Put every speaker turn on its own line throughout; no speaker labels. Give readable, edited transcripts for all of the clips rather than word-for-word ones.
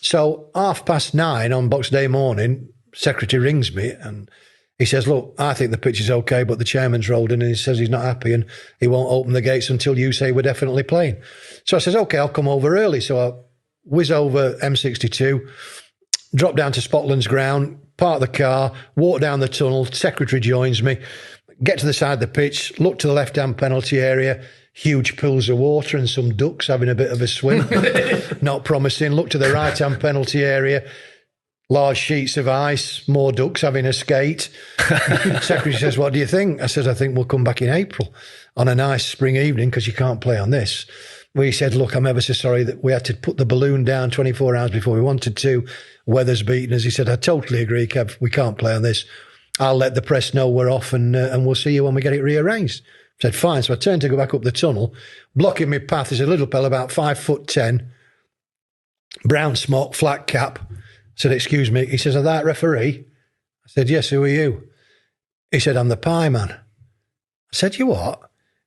So 9:30 on Boxing Day morning, secretary rings me and he says, look, I think the pitch is okay, but the chairman's rolled in and he says he's not happy and he won't open the gates until you say we're definitely playing. So I says, okay, I'll come over early. So I whiz over M62, drop down to Spotland's ground, park the car, walk down the tunnel, secretary joins me, get to the side of the pitch, look to the left-hand penalty area, huge pools of water and some ducks having a bit of a swim. Not promising. Look to the right-hand penalty area, large sheets of ice, more ducks having a skate. Secretary says, what do you think? I says, I think we'll come back in April on a nice spring evening because you can't play on this. We said, look, I'm ever so sorry that we had to put the balloon down 24 hours before we wanted to. Weather's beaten us. He said, I totally agree, Kev. We can't play on this. I'll let the press know we're off and we'll see you when we get it rearranged. I said, fine. So I turned to go back up the tunnel. Blocking my path is a little fella about 5'10", brown smock, flat cap. I said, excuse me. He says, are that referee? I said, yes, who are you? He said, I'm the pie man. I said, you what?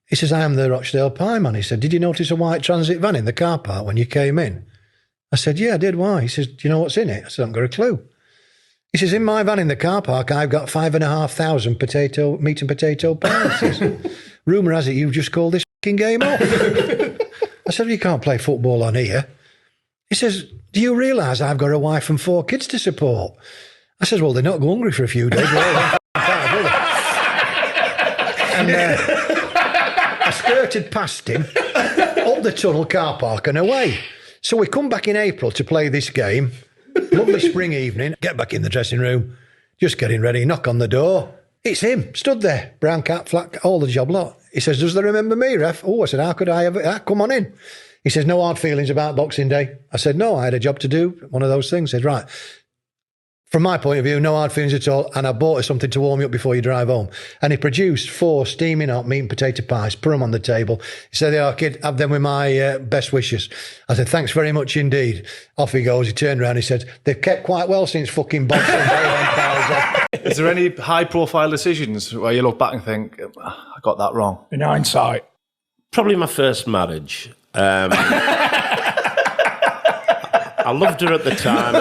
He says, I am the Rochdale pie man. He said, did you notice a white transit van in the car park when you came in? I said, yeah, I did. Why? He says, do you know what's in it? I said, I haven't got a clue. He says, in my van in the car park, I've got 5,500 meat and potato pies. Rumour has it you've just called this fucking game off. I said, well, you can't play football on here. He says, do you realise I've got a wife and 4 kids to support? I says, well, they're not hungry for a few days. And I skirted past him, up the tunnel car park and away. So we come back in April to play this game. Lovely spring evening. Get back in the dressing room. Just getting ready. Knock on the door. It's him. Stood there. Brown cap, flat cap, all the job lot. He says, does they remember me, ref? Oh, I said, how could I ever? Come on in. He says, no hard feelings about Boxing Day. I said, no, I had a job to do. One of those things. He said, right. From my point of view, no hard feelings at all. And I bought her something to warm you up before you drive home. And he produced 4 steaming hot meat and potato pies, put them on the table. He said, yeah, kid, have them with my best wishes. I said, thanks very much indeed. Off he goes. He turned around. He said, they've kept quite well since fucking Boxing Day.
Is there any high-profile decisions where you look back and think, I got that wrong?
In hindsight.
Probably my first marriage. I loved her at the time.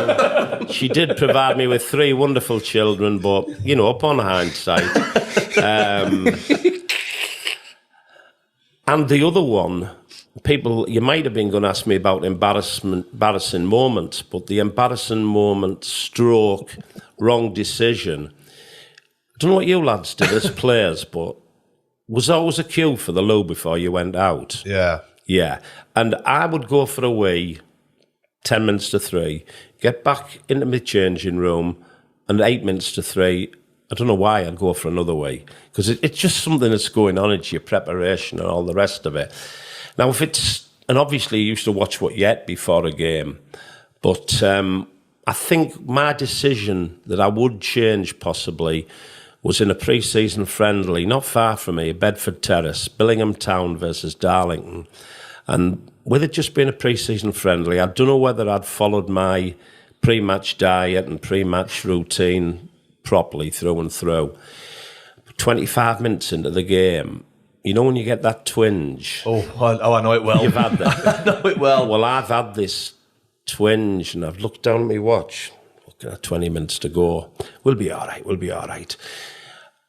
And she did provide me with 3 wonderful children, but, you know, upon hindsight. And the other one, people, you might have been going to ask me about embarrassing moments, but the embarrassing moment, stroke, wrong decision. I don't know what you lads did as players, but was always a queue for the loo before you went out.
Yeah.
Yeah. And I would go for a wee, 10 minutes to 3, get back into my changing room, and 8 minutes to 3, I don't know why I'd go for another wee, because it's just something that's going on into your preparation and all the rest of it. Now, if it's, and obviously you used to watch what you ate before a game, but I think my decision that I would change possibly was in a pre-season friendly, not far from me, Bedford Terrace, Billingham Town versus Darlington. And with it just being a pre-season friendly, I don't know whether I'd followed my pre-match diet and pre-match routine properly through and through. 25 minutes into the game, you know when you get that twinge?
Oh, I know it well.
You've had that?
I know it well.
Well, I've had this twinge and I've looked down at my watch, looking at 20 minutes to go. We'll be all right.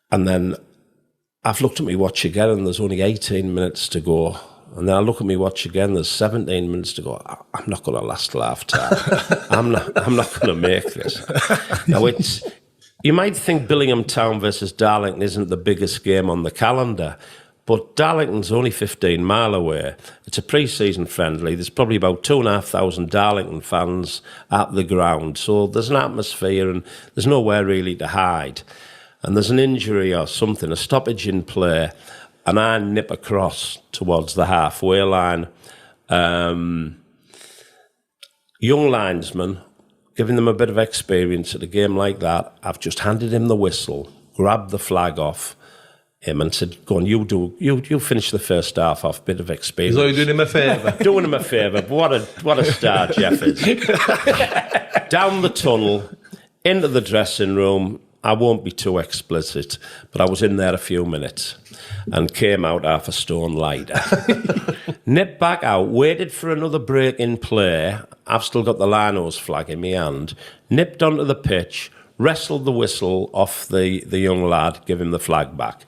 And then I've looked at my watch again and there's only 18 minutes to go. And then I look at my watch again, there's 17 minutes to go. I'm not going to last till half time. I'm not going to make this. Now, you might think Billingham Town versus Darlington isn't the biggest game on the calendar, but Darlington's only 15 mile away. It's a pre-season friendly. There's probably about 2,500 Darlington fans at the ground. So there's an atmosphere and there's nowhere really to hide. And there's an injury or something, a stoppage in play, and I nip across towards the halfway line. Young linesman, giving them a bit of experience at a game like that, I've just handed him the whistle, grabbed the flag off him and said, go on, you finish the first half off, bit of experience.
So you're doing him a favour?
Doing him a favour, but what a star Jeff is. Down the tunnel, into the dressing room, I won't be too explicit, but I was in there a few minutes and came out half a stone lighter. Nipped back out, waited for another break in play. I've still got the Linos flag in my hand. Nipped onto the pitch, wrestled the whistle off the young lad, give him the flag back.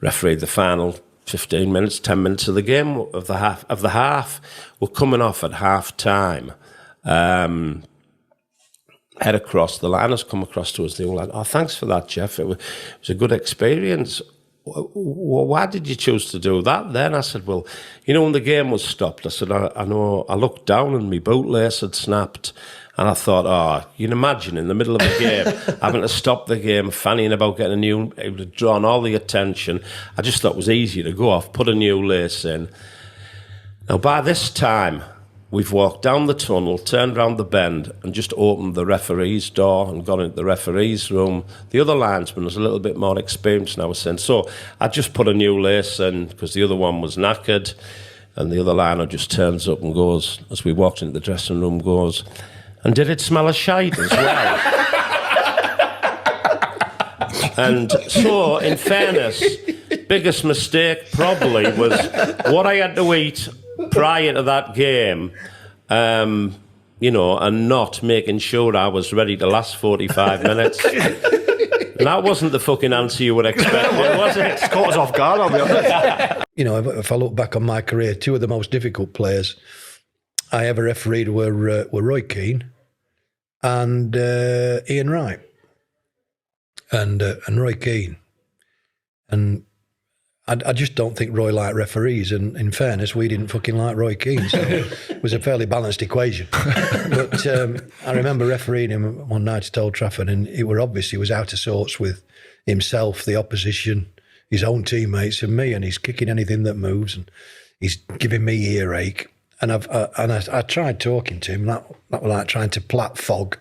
Refereed the final 15 minutes, 10 minutes of the game, of the half. We're coming off at half time. Head across, the line has come across to us, the young lad. Oh, thanks for that, Jeff. It was a good experience. Why did you choose to do that then? I said, well, you know, when the game was stopped, I said, I know, I looked down and my bootlace had snapped. And I thought, you can imagine in the middle of a game, having to stop the game, fannying about getting a new, it would have drawn all the attention. I just thought it was easier to go off, put a new lace in. Now, by this time, we've walked down the tunnel, turned round the bend, and just opened the referee's door and got into the referee's room. The other linesman was a little bit more experienced, and I was saying, so I just put a new lace in because the other one was knackered. And the other liner just turns up and goes, as we walked into the dressing room, goes, and did it smell of shite as well? And so, in fairness, biggest mistake probably was what I had to eat prior to that game, you know, and not making sure I was ready to last 45 minutes. That wasn't the fucking answer you would expect, was it?
It's caught us off guard, I'll be honest.
You know, if I look back on my career, two of the most difficult players I ever refereed were Roy Keane and Ian Wright, and Roy Keane, and I just don't think Roy liked referees. And in fairness, we didn't fucking like Roy Keane, so it was a fairly balanced equation. But I remember refereeing him one night at Old Trafford, and it were obvious he was out of sorts with himself, the opposition, his own teammates, and me. And he's kicking anything that moves, and he's giving me earache. And I tried talking to him. That was like trying to plat fog.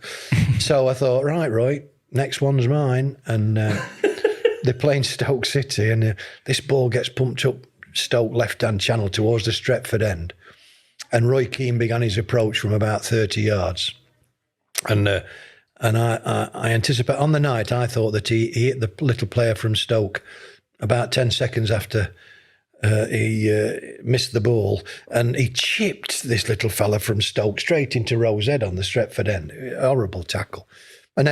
So I thought, right, Roy, next one's mine. And they're playing Stoke City, and this ball gets pumped up Stoke left-hand channel towards the Stretford end. And Roy Keane began his approach from about 30 yards. And I anticipate, on the night, I thought that he hit the little player from Stoke about 10 seconds after he missed the ball, and he chipped this little fella from Stoke straight into Rowe's head on the Stretford end. Horrible tackle. And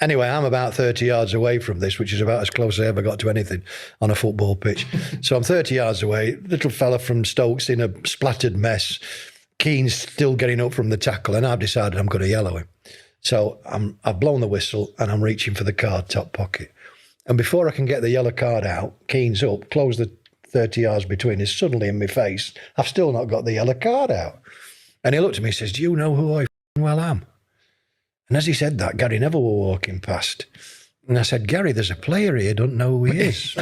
anyway, I'm about 30 yards away from this, which is about as close as I ever got to anything on a football pitch. So I'm 30 yards away, little fella from Stoke's in a splattered mess. Keane's still getting up from the tackle, and I've decided I'm going to yellow him. So I've blown the whistle, and I'm reaching for the card, top pocket. And before I can get the yellow card out, Keane's up, close the 30 yards between us, suddenly in my face. I've still not got the yellow card out. And he looked at me and says, do you know who I well am? And as he said that, Gary Neville were walking past. And I said, Gary, there's a player here, don't know who he is.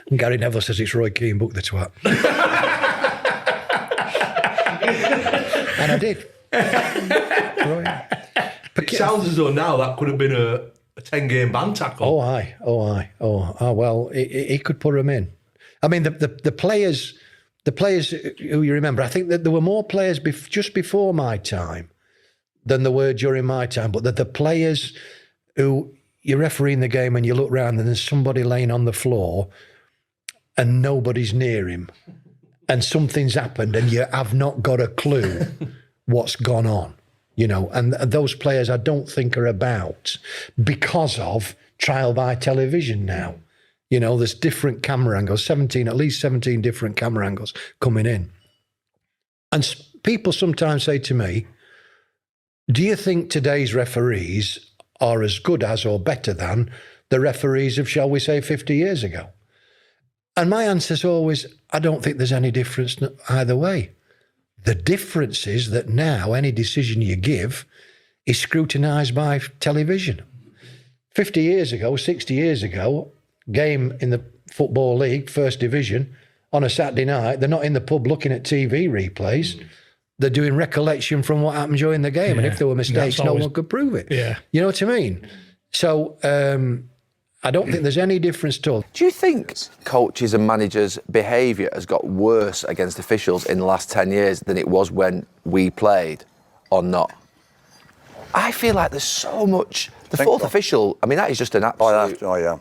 And Gary Neville says, it's Roy Keane, book the twat. And I did.
It sounds as though now that could have been a 10-game ban tackle.
Well, he could put them in. I mean, the players who you remember, I think that there were more players just before my time than there were during my time, but the players who you're refereeing the game and you look round and there's somebody laying on the floor and nobody's near him and something's happened and you have not got a clue what's gone on. You know, and those players I don't think are about because of trial by television now. You know, there's different camera angles, at least 17 different camera angles coming in. And people sometimes say to me, do you think today's referees are as good as or better than the referees of, shall we say, 50 years ago? And my answer is always, I don't think there's any difference either way. The difference is that now any decision you give is scrutinised by television. 50 years ago, 60 years ago, game in the Football League, First Division, on a Saturday night, they're not in the pub looking at TV replays. They're doing recollection from what happened during the game. And if there were mistakes, no one could prove it.
Yeah.
You know what I mean? So I don't think there's any difference at all.
Do you think coaches and managers' behaviour has got worse against officials in the last 10 years than it was when we played, or not? I feel like there's so much. The fourth official, I mean, that is just an absolute...
Oh, yeah.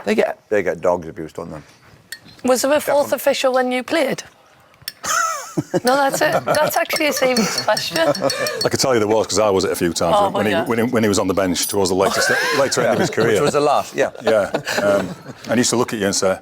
They
get dogs abuse, don't they?
Was there a fourth official when you played? No, that's it. That's actually a serious question.
I could tell you there was, because I was it a few times when he was on the bench towards the later end of his career.
Which was a lot, yeah.
Yeah. And he used to look at you and say,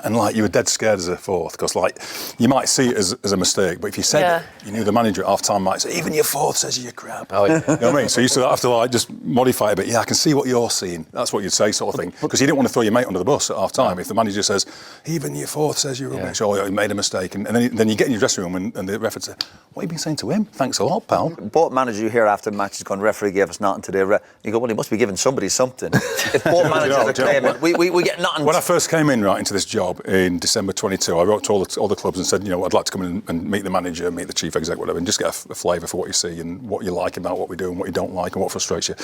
and like you were dead scared as a fourth, because like you might see it as a mistake, but if you said it, you knew the manager at half time might say, even your fourth says you're crap. Oh, yeah. You know what I mean? So you used to have to like just modify it a bit. Yeah, I can see what you're seeing. That's what you'd say, sort of thing. Because you didn't want to throw your mate under the bus at half time. If the manager says, even your fourth says you're rubbish, or you made a mistake, and then you get in your dressing room and the ref would say, what have you been saying to him? Thanks a lot, pal.
Both managers you hear after matches going, referee gave us nothing today. You go, well, he must be giving somebody something. If both managers are claiming, we get nothing.
When I first came in into this job in December 22, I wrote to all the clubs and said, I'd like to come in and meet the manager, meet the chief exec, whatever, and just get a flavour for what you see and what you like about what we do and what you don't like and what frustrates you.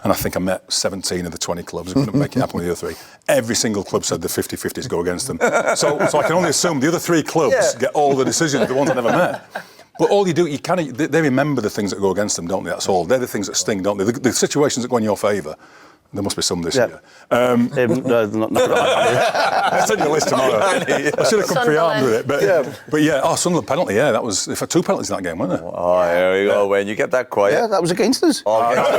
And I think I met 17 of the 20 clubs. I couldn't make it happen with the other 3. Every single club said the 50-50s go against them. So I can only assume the other 3 clubs get all the decisions, the ones I never met. But all you do, they remember the things that go against them, don't they? That's all. They're the things that sting, don't they? The situations that go in your favour. There must be some this year.
Not
I'll send you a list tomorrow. I should have come pre-armed with it. But Sunderland penalty, that was... If I had 2 penalties in that game, weren't there?
Oh, here we go, Wayne. You kept that quiet.
Yeah, that was against us.
Oh, against the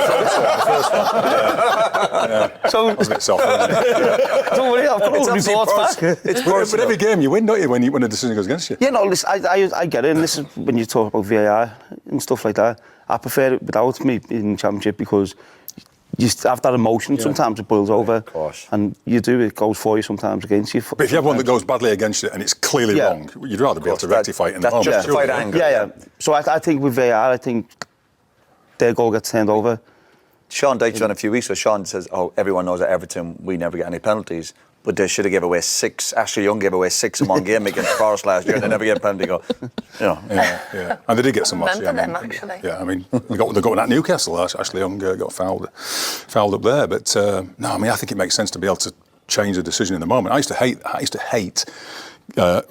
first one.
So...
That was a bit soft, wasn't it?
Don't worry, I've got reports back.
But every game you win, don't you, when a decision goes against you?
Yeah, no, listen, I get it, and this is when you talk about VAR and stuff like that. I prefer it without me in Championship because... You have that emotion, sometimes it boils over. Of course. And it goes for you, sometimes against you.
But if you have one that goes badly against you and it's clearly wrong, you'd rather be able to rectify it in the moment.
That's justified anger.
Yeah. So I think with VAR, I think their goal gets turned over.
Sean Dyche's on a few weeks ago. Sean says, everyone knows at Everton we never get any penalties. But they should have given away 6. Ashley Young gave away 6 in one game against Forest last year and they never get a penalty goal.
Yeah. And they did get some last year.
Remember them, actually.
Yeah, I mean, they got one at Newcastle. Ashley Young got fouled up there. But no, I mean, I think it makes sense to be able to change the decision in the moment. I used to hate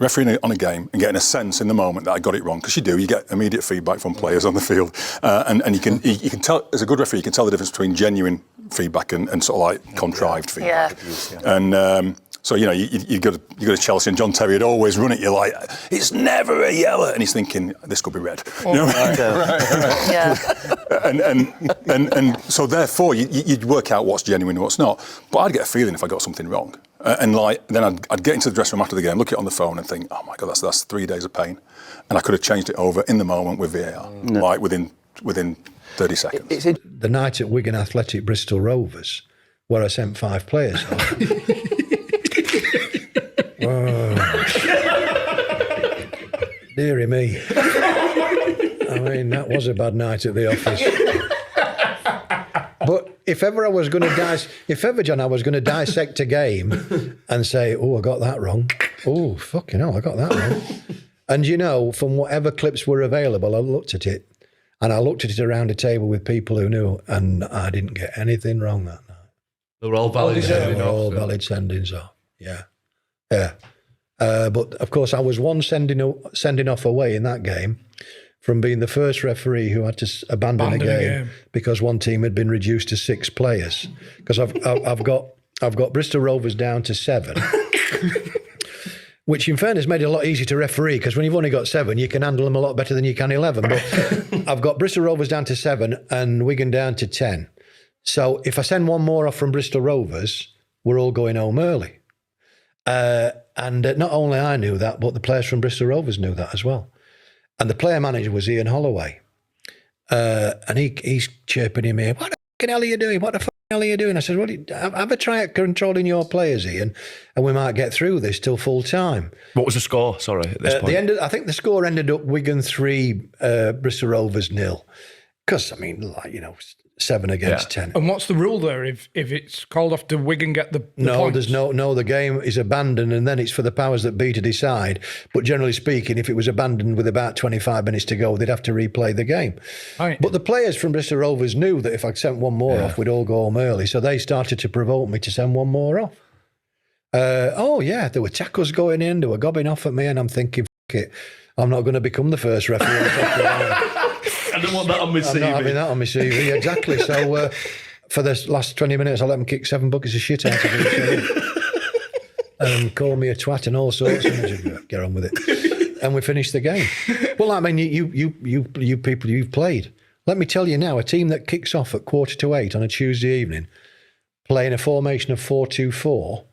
refereeing on a game and getting a sense in the moment that I got it wrong, because you get immediate feedback from players on the field, and you can tell, as a good referee, you can tell the difference between genuine feedback and sort of like contrived feedback. And so you go to Chelsea and John Terry would always run at you like, it's never a yellow, and he's thinking this could be red. You know? And so therefore you'd work out what's genuine and what's not. But I'd get a feeling if I got something wrong, and then I'd get into the dressing room after the game, look at it on the phone, and think, oh my God, that's 3 days of pain, and I could have changed it over in the moment with VAR, like within 30 seconds.
The night at Wigan Athletic Bristol Rovers, where I sent 5 players off. Deary me. I mean, that was a bad night at the office. But if ever, John, I was going to dissect a game and say, I got that wrong. Oh, fucking hell, I got that wrong. And from whatever clips were available, I looked at it. And I looked at it around a table with people who knew, and I didn't get anything wrong that night.
They were all valid sending off.
All valid sendings off, yeah. But, of course, I was one sending off away in that game from being the first referee who had to abandon a game because one team had been reduced to 6 players. Because I've got Bristol Rovers down to 7. Which, in fairness, made it a lot easier to referee, because when you've only got 7, you can handle them a lot better than you can 11. But I've got Bristol Rovers down to 7 and Wigan down to 10. So if I send one more off from Bristol Rovers, we're all going home early. And not only I knew that, but the players from Bristol Rovers knew that as well. And the player manager was Ian Holloway. And he's chirping him here, what the fucking hell are you doing? What the fucking hell are you doing? I said, well, have a try at controlling your players, Ian, and we might get through this till full time.
What was the score, sorry, at this point?
I think the score ended up Wigan 3, Bristol Rovers 0. Because, I mean, 7 against 10.
And what's the rule there if it's called off to Wigan get the points?
There's no, the game is abandoned and then it's for the powers that be to decide. But generally speaking, if it was abandoned with about 25 minutes to go, they'd have to replay the game. Right. But the players from Bristol Rovers knew that if I sent one more off, we'd all go home early. So they started to provoke me to send one more off. There were tackles going in, they were gobbing off at me, and I'm thinking, f*** it, I'm not going to become the first referee.
I don't want that on my
I'm not having
CV.
that on my CV, exactly. So for the last 20 minutes, I let them kick 7 buckets of shit out of me. And call me a twat and all sorts. And I just get on with it. And we finished the game. Well, I mean, you people, you've played. Let me tell you now, a team that kicks off at 7:45 on a Tuesday evening, playing a formation of 4-2-4,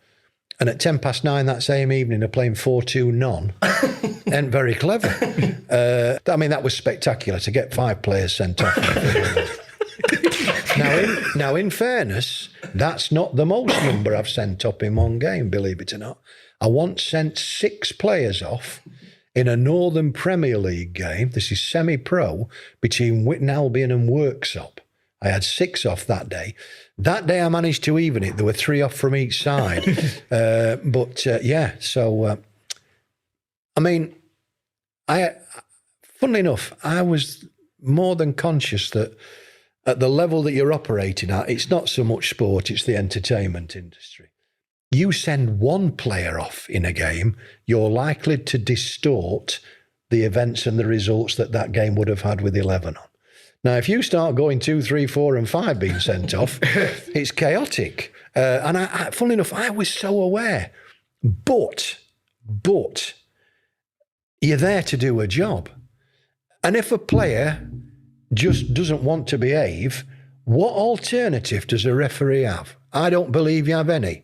and at 9:10 that same evening are playing 4-2-non, and very clever. I mean, that was spectacular to get 5 players sent off. Now, in fairness, that's not the most number I've sent up in one game, believe it or not. I once sent 6 players off in a Northern Premier League game. This is semi-pro between Whitton Albion and Worksop. I had 6 off that day. That day I managed to even it. There were 3 off from each side. I mean, funnily enough, I was more than conscious that at the level that you're operating at, it's not so much sport, it's the entertainment industry. You send one player off in a game, you're likely to distort the events and the results that game would have had with 11 on. Now, if you start going 2, 3, 4 and 5 being sent off, it's chaotic. And funnily enough, I was so aware. But you're there to do a job. And if a player just doesn't want to behave, what alternative does a referee have? I don't believe you have any.